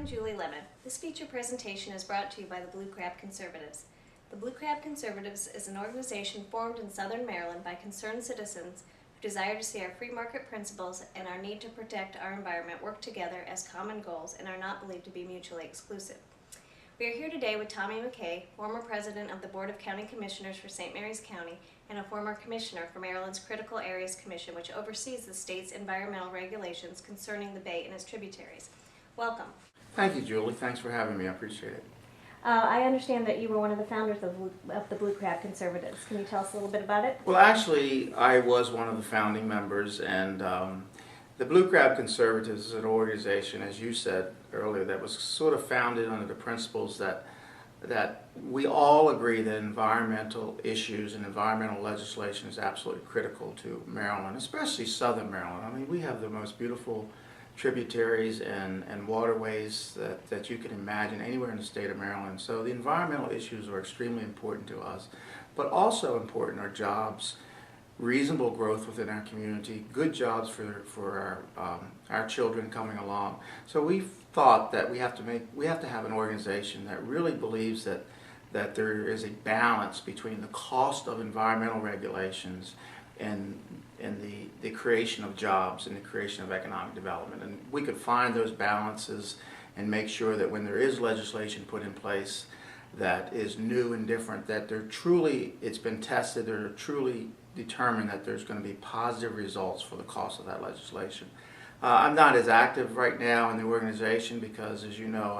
I'm Julie Lemon. This feature presentation is brought to you by the Blue Crab Conservatives. The Blue Crab Conservatives is an organization formed in Southern Maryland by concerned citizens who desire to see our free market principles and our need to protect our environment work together as common goals and are not believed to be mutually exclusive. We are here today with Tommy McKay, former president of the Board of County Commissioners for St. Mary's County and a former commissioner for Maryland's Critical Areas Commission, which oversees the state's environmental regulations concerning the bay and its tributaries. Welcome. Thank you, Julie. Thanks for having me. I appreciate it. I understand that you were one of the founders of the Blue Crab Conservatives. Can you tell us a little bit about it? Well, actually, I was one of the founding members, and the Blue Crab Conservatives is an organization, as you said earlier, that was sort of founded under the principles that we all agree that environmental issues and environmental legislation is absolutely critical to Maryland, especially Southern Maryland. I mean, we have the most beautiful tributaries and waterways that you can imagine anywhere in the state of Maryland. So the environmental issues are extremely important to us, but also important are jobs, reasonable growth within our community, good jobs for our children coming along. So we thought that we have to have an organization that really believes that there is a balance between the cost of environmental regulations and the creation of jobs and the creation of economic development. And we could find those balances and make sure that when there is legislation put in place that is new and different, that it's been tested, they're truly determined that there's going to be positive results for the cost of that legislation. I'm not as active right now in the organization because, as you know,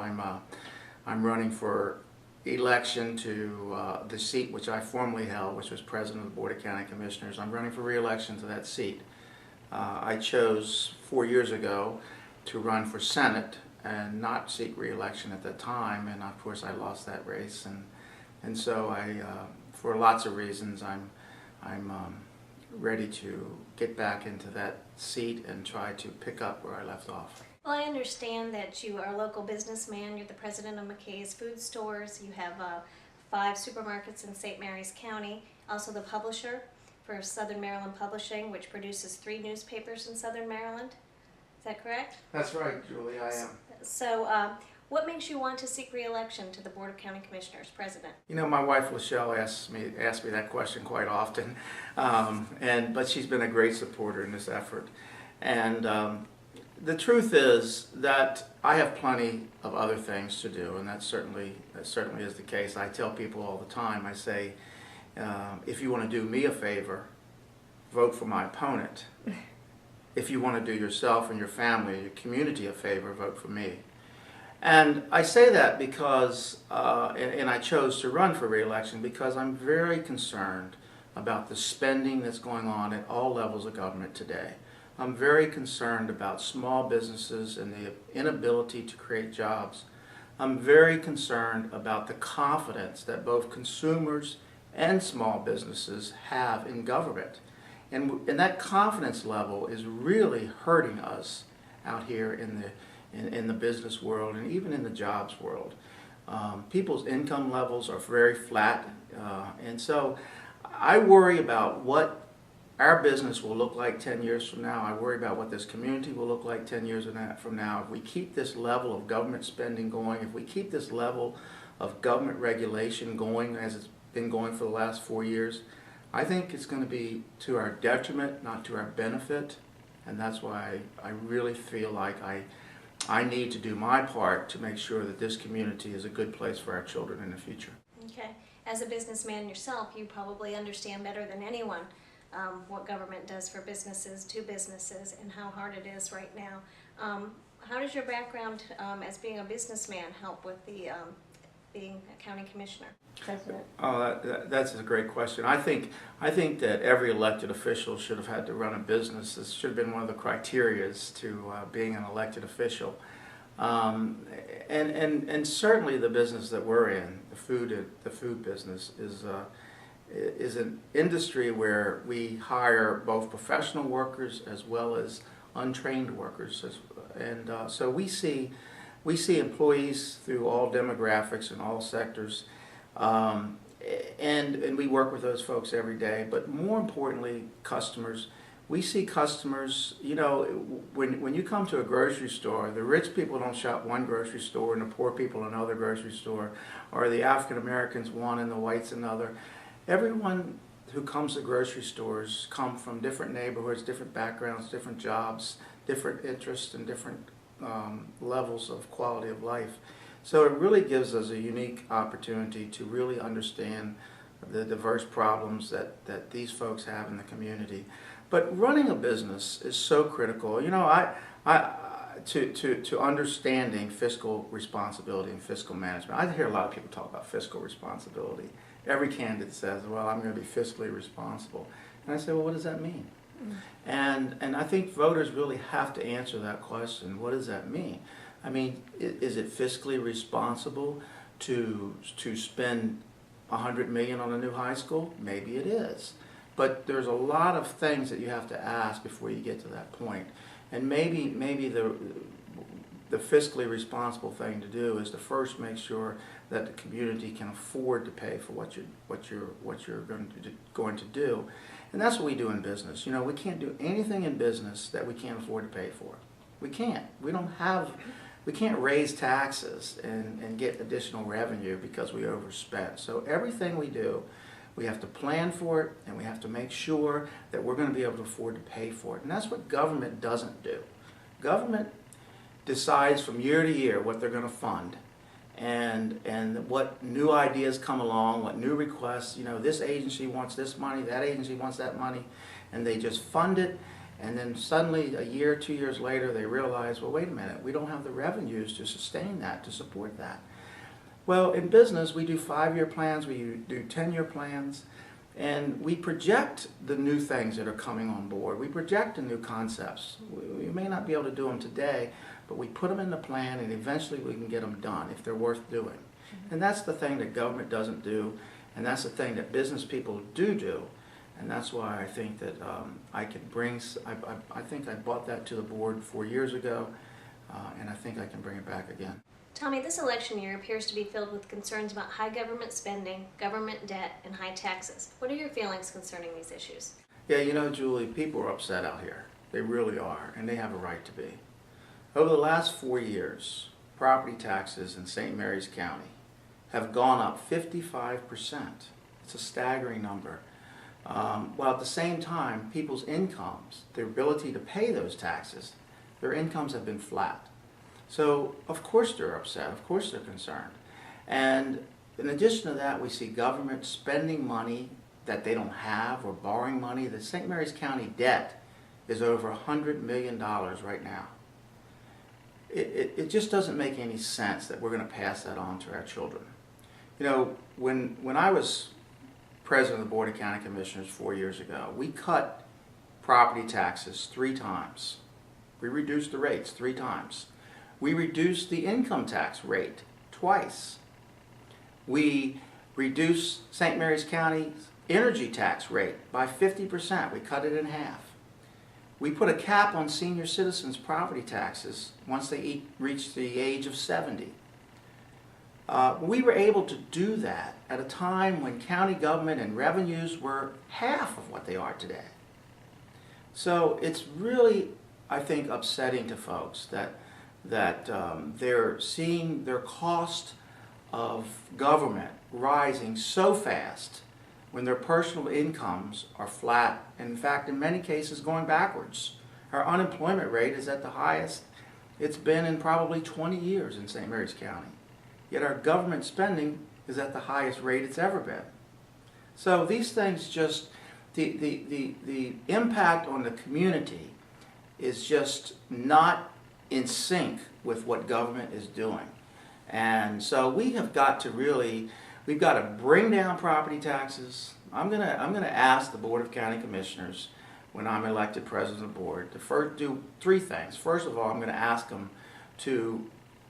I'm running for election to the seat which I formerly held, which was president of the Board of County Commissioners. I'm running for re-election to that seat. I chose 4 years ago to run for Senate and not seek re-election at that time, and of course I lost that race, and so for lots of reasons I'm ready to get back into that seat and try to pick up where I left off. Well, I understand that you are a local businessman. You're the president of McKay's Food Stores. You have 5 supermarkets in St. Mary's County. Also the publisher for Southern Maryland Publishing, which produces 3 newspapers in Southern Maryland. Is that correct? That's right, Julie, I am. So what makes you want to seek re-election to the Board of County Commissioners, President? You know, my wife, Lachelle, asks me that question quite often, but she's been a great supporter in this effort. And the truth is that I have plenty of other things to do, and that certainly is the case. I tell people all the time, I say, if you want to do me a favor, vote for my opponent. If you want to do yourself and your family and your community a favor, vote for me. And I say that because, and I chose to run for re-election because I'm very concerned about the spending that's going on at all levels of government today. I'm very concerned about small businesses and the inability to create jobs. I'm very concerned about the confidence that both consumers and small businesses have in government. And that confidence level is really hurting us out here in the business world and even in the jobs world. People's income levels are very flat, and so I worry about what our business will look like 10 years from now. I worry about what this community will look like 10 years from now. If we keep this level of government spending going, if we keep this level of government regulation going as it's been going for the last 4 years, I think it's going to be to our detriment, not to our benefit, and that's why I really feel like I need to do my part to make sure that this community is a good place for our children in the future. Okay. As a businessman yourself, you probably understand better than anyone what government does for businesses, to businesses, and how hard it is right now. How does your background as being a businessman help with the being a county commissioner, president? Oh, that's a great question. I think that every elected official should have had to run a business. This should have been one of the criterias to being an elected official. And certainly the business that we're in, the food business, is an industry where we hire both professional workers as well as untrained workers, and so we see employees through all demographics and all sectors, and we work with those folks every day. But more importantly, customers. we see customers, when you come to a grocery store, the rich people don't shop one grocery store and the poor people another grocery store, or the African Americans one and the whites another. Everyone who comes to grocery stores come from different neighborhoods, different backgrounds, different jobs, different interests, and different levels of quality of life. So it really gives us a unique opportunity to really understand the diverse problems that these folks have in the community. But running a business is so critical. To understanding fiscal responsibility and fiscal management. I hear a lot of people talk about fiscal responsibility. Every candidate says, well, I'm going to be fiscally responsible. And I say, well, what does that mean? And I think voters really have to answer that question. What does that mean? I mean, is it fiscally responsible to spend $100 million on a new high school? Maybe it is. But there's a lot of things that you have to ask before you get to that point. And maybe the fiscally responsible thing to do is to first make sure that the community can afford to pay for what you're going to do. And that's what we do in business. We can't do anything in business that we can't afford to pay for. We can't. We can't raise taxes and get additional revenue because we overspent. So everything we do, we have to plan for it, and we have to make sure that we're going to be able to afford to pay for it. And that's what government doesn't do. Government decides from year to year what they're going to fund and what new ideas come along, what new requests. This agency wants this money, that agency wants that money, and they just fund it. And then suddenly, a year, 2 years later, they realize, well, wait a minute, we don't have the revenues to sustain that, to support that. Well, in business, we do 5-year plans, we do 10-year plans, and we project the new things that are coming on board. We project the new concepts. We may not be able to do them today, but we put them in the plan, and eventually we can get them done if they're worth doing. And that's the thing that government doesn't do, and that's the thing that business people do. And that's why I think that I think I brought that to the board 4 years ago, and I think I can bring it back again. Tommy, this election year appears to be filled with concerns about high government spending, government debt, and high taxes. What are your feelings concerning these issues? Yeah, Julie, people are upset out here. They really are, and they have a right to be. Over the last 4 years, property taxes in St. Mary's County have gone up 55%. It's a staggering number. While at the same time, people's incomes, their ability to pay those taxes, their incomes have been flat. So, of course they're upset, of course they're concerned. And in addition to that, we see government spending money that they don't have or borrowing money. The St. Mary's County debt is over $100 million right now. It just doesn't make any sense that we're going to pass that on to our children. When I was president of the Board of County Commissioners 4 years ago, we cut property taxes 3 times. We reduced the rates 3 times. We reduced the income tax rate twice. We reduced St. Mary's County's energy tax rate by 50%. We cut it in half. We put a cap on senior citizens' property taxes once they reach the age of 70. We were able to do that at a time when county government and revenues were half of what they are today. So it's really, I think, upsetting to folks that they're seeing their cost of government rising so fast when their personal incomes are flat, and in fact, in many cases, going backwards. Our unemployment rate is at the highest it's been in probably 20 years in St. Mary's County. Yet our government spending is at the highest rate it's ever been. So these things just, the impact on the community is just not in sync with what government is doing. And so we have got to really, we've got to bring down property taxes. I'm gonna ask the Board of County Commissioners, when I'm elected president of the board, to first do 3 things. First of all, I'm going to ask them to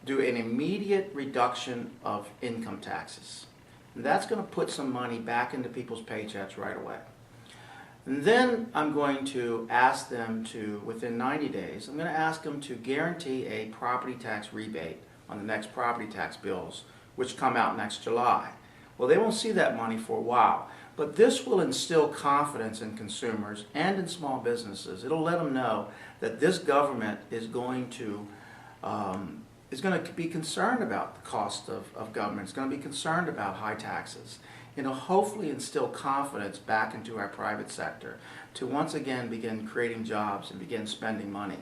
do an immediate reduction of income taxes. And that's going to put some money back into people's paychecks right away. And then I'm going to ask them to, within 90 days, I'm going to ask them to guarantee a property tax rebate on the next property tax bills, which come out next July. Well, they won't see that money for a while. But this will instill confidence in consumers and in small businesses. It'll let them know that this government is going to be concerned about the cost of government. It's going to be concerned about high taxes. It'll hopefully instill confidence back into our private sector to once again begin creating jobs and begin spending money.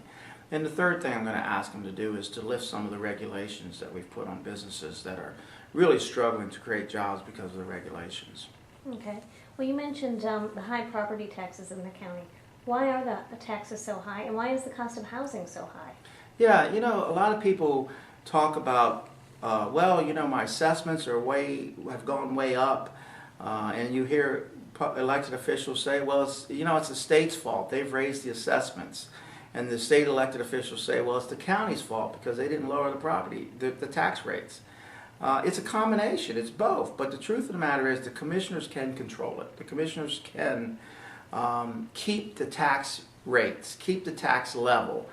And the third thing I'm going to ask them to do is to lift some of the regulations that we've put on businesses that are really struggling to create jobs because of the regulations. Okay. Well, you mentioned the high property taxes in the county. Why are the taxes so high, and why is the cost of housing so high? Yeah, you know, a lot of people talk about, well, you know, my assessments have gone way up, and you hear elected officials say, well, it's the state's fault. They've raised the assessments. And the state elected officials say, well, it's the county's fault because they didn't lower the tax rates. It's a combination. It's both. But the truth of the matter is the commissioners can control it. The commissioners can keep the tax rates, keep the tax level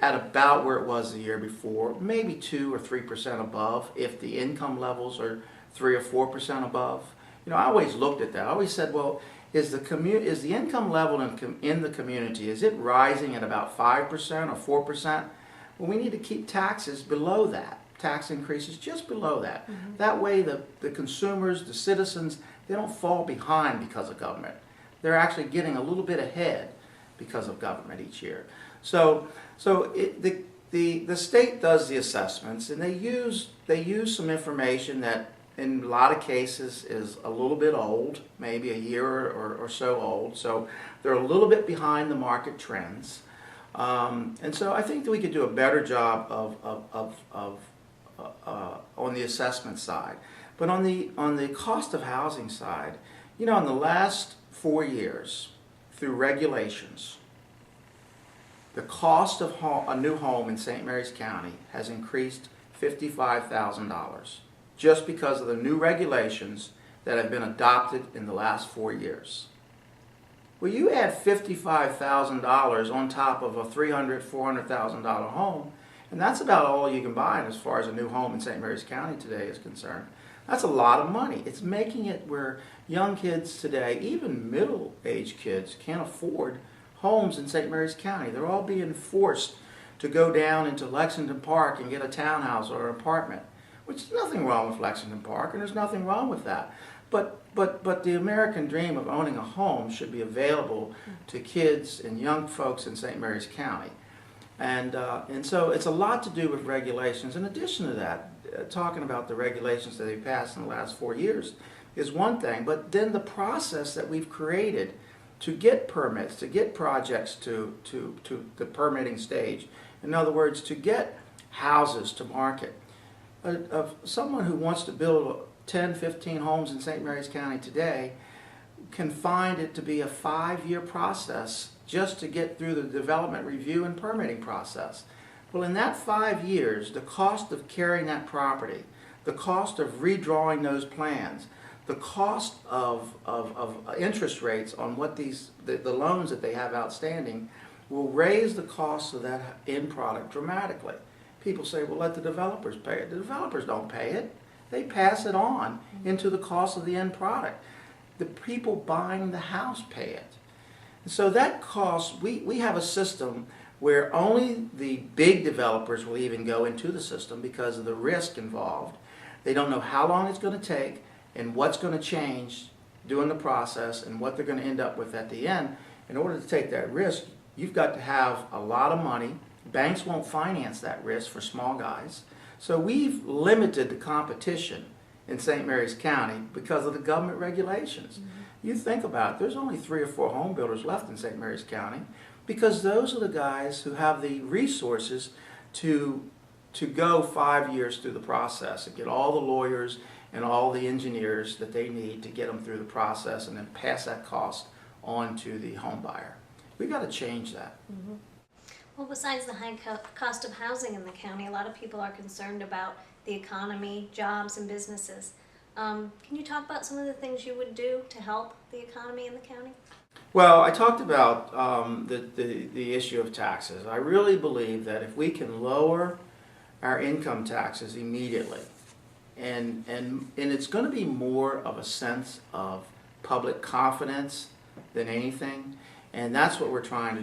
at about where it was the year before, maybe 2 or 3% above if the income levels are 3 or 4% above. You know, I always looked at that. I always said, well, is the income level in the community, is it rising at about 5% or 4%? Well, we need to keep taxes below that, tax increases just below that. Mm-hmm. That way the consumers, the citizens, they don't fall behind because of government. They're actually getting a little bit ahead because of government each year. So the state does the assessments, and they use some information that in a lot of cases is a little bit old, maybe a year or so old. So they're a little bit behind the market trends. And so I think that we could do a better job on the assessment side. But on the cost of housing side, you know, in the last 4 years, through regulations, the cost of a new home in St. Mary's County has increased $55,000 just because of the new regulations that have been adopted in the last 4 years. Well, you add $55,000 on top of a $300,000, $400,000 home, and that's about all you can buy as far as a new home in St. Mary's County today is concerned. That's a lot of money. It's making it where young kids today, even middle-aged kids, can't afford homes in St. Mary's County. They're all being forced to go down into Lexington Park and get a townhouse or an apartment, which is nothing wrong with Lexington Park, and there's nothing wrong with that. But the American dream of owning a home should be available to kids and young folks in St. Mary's County. And so it's a lot to do with regulations. In addition to that, talking about the regulations that they passed in the last 4 years is one thing, but then the process that we've created to get permits, to get projects to the permitting stage. In other words, to get houses to market. Of someone who wants to build 10, 15 homes in St. Mary's County today can find it to be a 5-year process just to get through the development review and permitting process. Well, in that 5 years, the cost of carrying that property, the cost of redrawing those plans, the cost of interest rates on what the loans that they have outstanding will raise the cost of that end product dramatically. People say, well, let the developers pay it. The developers don't pay it. They pass it on into the cost of the end product. The people buying the house pay it. And so that cost, we have a system where only the big developers will even go into the system because of the risk involved. They don't know how long it's going to take and what's going to change during the process and what they're going to end up with at the end. In order to take that risk, you've got to have a lot of money. Banks won't finance that risk for small guys. So we've limited the competition in St. Mary's County because of the government regulations. Mm-hmm. You think about it, there's only 3 or 4 home builders left in St. Mary's County because those are the guys who have the resources to go 5 years through the process and get all the lawyers and all the engineers that they need to get them through the process and then pass that cost on to the home buyer. We've got to change that. Mm-hmm. Well, besides the high cost of housing in the county, a lot of people are concerned about the economy, jobs, and businesses. Can you talk about some of the things you would do to help the economy in the county? Well, I talked about the issue of taxes. I really believe that if we can lower our income taxes immediately, and it's going to be more of a sense of public confidence than anything, and that's what we're trying to do.